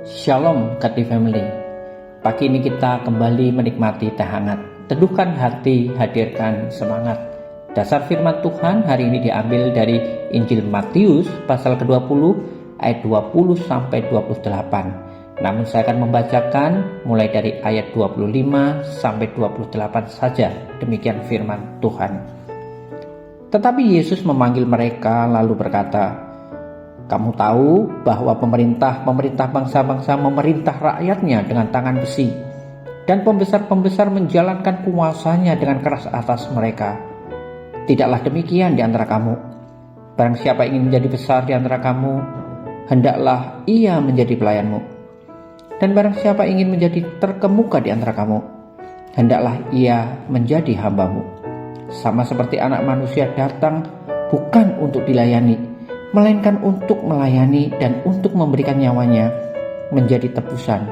Shalom Kati Family. Pagi ini kita kembali menikmati teh hangat. Teduhkan hati, hadirkan semangat. Dasar firman Tuhan hari ini diambil dari Injil Matius pasal ke-20 ayat 20 sampai 28. Namun saya akan membacakan mulai dari ayat 25 sampai 28 saja. Demikian firman Tuhan. Tetapi Yesus memanggil mereka lalu berkata, "Kamu tahu bahwa pemerintah bangsa-bangsa memerintah rakyatnya dengan tangan besi, dan pembesar-pembesar menjalankan kuasanya dengan keras atas mereka. Tidaklah demikian di antara kamu. Barang siapa ingin menjadi besar di antara kamu, hendaklah ia menjadi pelayanmu. Dan barang siapa ingin menjadi terkemuka di antara kamu, hendaklah ia menjadi hambamu. Sama seperti Anak Manusia datang bukan untuk dilayani, melainkan untuk melayani dan untuk memberikan nyawanya menjadi tebusan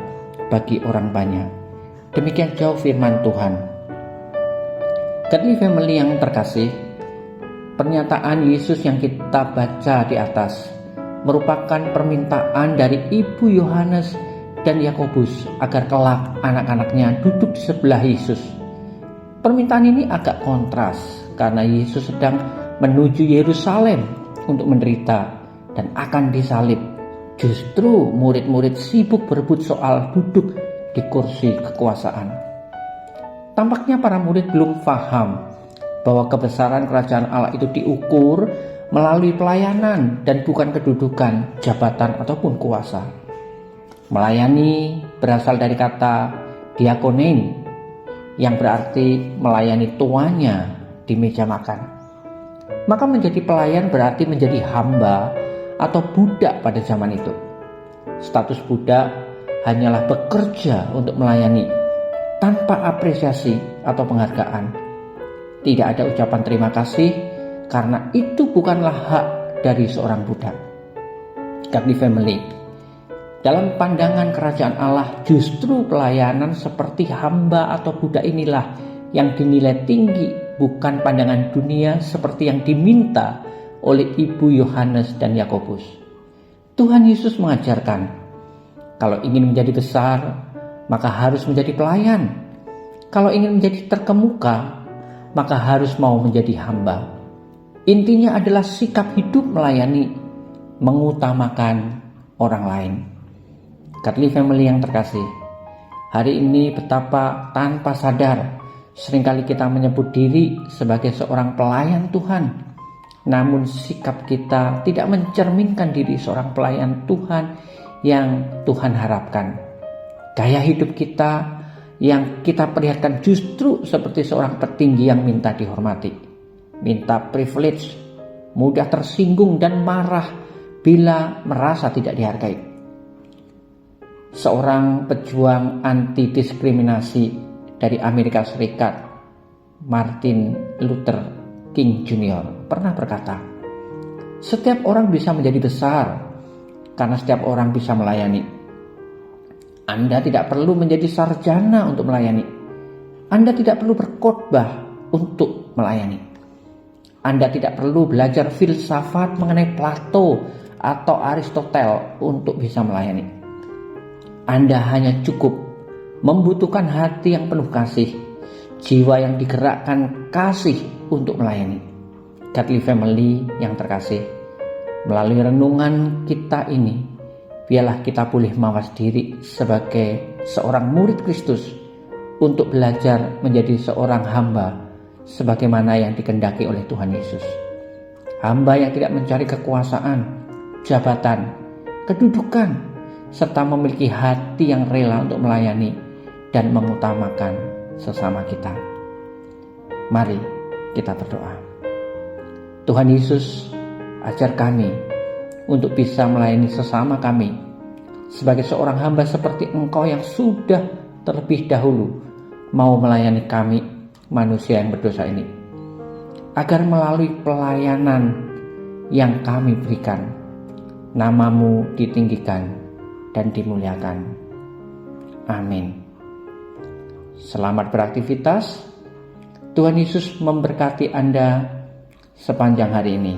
bagi orang banyak." Demikian jauh firman Tuhan. Kati Family yang terkasih, pernyataan Yesus yang kita baca di atas merupakan permintaan dari Ibu Yohanes dan Yakobus agar kelak anak-anaknya duduk di sebelah Yesus. Permintaan ini agak kontras karena Yesus sedang menuju Yerusalem untuk menderita dan akan disalib. Justru murid-murid sibuk berebut soal duduk di kursi kekuasaan. Tampaknya para murid belum paham bahwa kebesaran kerajaan Allah itu diukur melalui pelayanan dan bukan kedudukan, jabatan ataupun kuasa. Melayani berasal dari kata diakonein yang berarti melayani tuannya di meja makan. Maka menjadi pelayan berarti menjadi hamba atau budak pada zaman itu. Status budak hanyalah bekerja untuk melayani tanpa apresiasi atau penghargaan. Tidak ada ucapan terima kasih karena itu bukanlah hak dari seorang budak. Kati Family, dalam pandangan kerajaan Allah justru pelayanan seperti hamba atau budak inilah yang dinilai tinggi, bukan pandangan dunia seperti yang diminta oleh Ibu Yohanes dan Yakobus. Tuhan Yesus mengajarkan, kalau ingin menjadi besar, maka harus menjadi pelayan. Kalau ingin menjadi terkemuka, maka harus mau menjadi hamba. Intinya adalah sikap hidup melayani, mengutamakan orang lain. Kati Family yang terkasih, hari ini betapa tanpa sadar seringkali kita menyebut diri sebagai seorang pelayan Tuhan, namun sikap kita tidak mencerminkan diri seorang pelayan Tuhan yang Tuhan harapkan. Gaya hidup kita yang kita perlihatkan justru seperti seorang petinggi yang minta dihormati, minta privilege, mudah tersinggung dan marah bila merasa tidak dihargai. Seorang pejuang anti diskriminasi dari Amerika Serikat, Martin Luther King Jr. pernah berkata, "Setiap orang bisa menjadi besar karena setiap orang bisa melayani. Anda tidak perlu menjadi sarjana untuk melayani. Anda tidak perlu berkhotbah untuk melayani. Anda tidak perlu belajar filsafat mengenai Plato atau Aristoteles untuk bisa melayani. Anda hanya cukup membutuhkan hati yang penuh kasih, jiwa yang digerakkan kasih untuk melayani." Kati Family yang terkasih, melalui renungan kita ini, biarlah kita boleh mawas diri sebagai seorang murid Kristus untuk belajar menjadi seorang hamba sebagaimana yang dikehendaki oleh Tuhan Yesus. Hamba yang tidak mencari kekuasaan, jabatan, kedudukan, serta memiliki hati yang rela untuk melayani dan mengutamakan sesama kita. Mari kita berdoa. Tuhan Yesus, ajar kami untuk bisa melayani sesama kami sebagai seorang hamba seperti Engkau yang sudah terlebih dahulu mau melayani kami manusia yang berdosa ini, agar melalui pelayanan yang kami berikan, nama-Mu ditinggikan dan dimuliakan. Amin. Selamat beraktivitas. Tuhan Yesus memberkati Anda sepanjang hari ini.